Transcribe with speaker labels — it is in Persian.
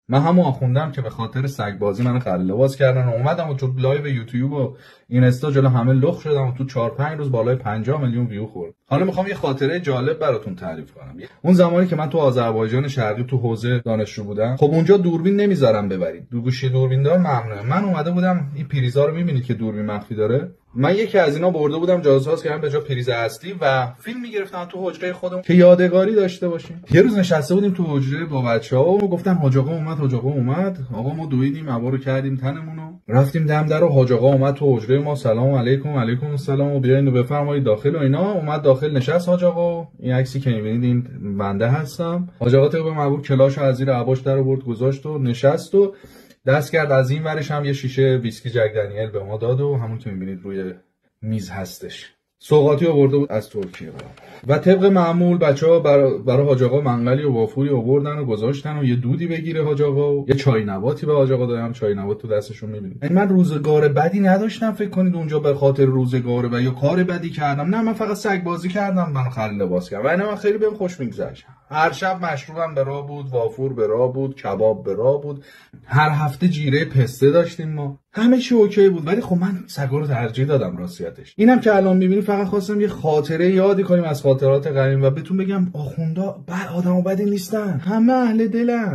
Speaker 1: من همون آخوندم که به خاطر سگ بازی منو خرید لباس کردن و اومدم و تو لایو یوتیوب و اینستا جلو همه لخ شدم و تو 4-5 روز بالای 50 میلیون ویو خورد. حالا میخوام یه خاطره جالب براتون تعریف کنم. اون زمانی که من تو آذربایجان شرقی تو حوزه دانشجو بودم، خب اونجا دوربین نمیذارم ببرید، گوشی دوربین دار ممنوعه. من اومده بودم، این پریزا رو میبینید که دوربین مخفی داره، من یکی از اینا برده بودم جاساز کردم به جا پریز اصلی و فیلم میگرفتم تو حجره خودم که یادگاری داشته باشیم. یه روز نشسته بودیم تو حجره با بچه‌ها و گفتن حاج آقا اومد، آقا ما دویدیم عبا رو کردیم تنمونو، رفتیم دم در و حاج آقا اومد تو حجره ما، سلام علیکم. علیکم السلام و بیاین و بفرمایید داخل و اینا. اومد داخل نشست حاج آقا، این عکسی که می‌بینید این بنده هستم. حاج آقا طبق معمول کلاشو از زیر عباش در آورد گذاشت و نشست و دست کرد، از این ورش هم یه شیشه ویسکی جک دنیل به ما داد و همون که می‌بینید روی میز هستش. سوغاتی آورده بود از ترکیه و طبق معمول بچه‌ها برای حاج آقا منقلی و وافوری آوردن و گذاشتن و یه دودی بگیره حاج آقا و یه چای نباتی به حاج آقا دادم. چای نبات تو دستشون می‌بینید. یعنی من روزگار بدی نداشتم فکر کنید اونجا به خاطر روزگار و یا کار بدی کردم، نه من فقط سگ بازی کردم، منو خرید لباس کردم و اینا من خیلی بهم خوش می‌گذشت. هر شب مشروبم به راه بود، وافور به راه بود، کباب به راه بود، هر هفته جیره پسته داشتیم ما، همه چی اوکی بود. ولی خب من سگا رو ترجیح دادم راستیتش. اینم که الان می‌بینی فقط خواستم یه خاطره یادی کنیم از خاطرات قدیم و بهتون بگم آخوندا آدمو بدی نیستن، همه اهل دلن.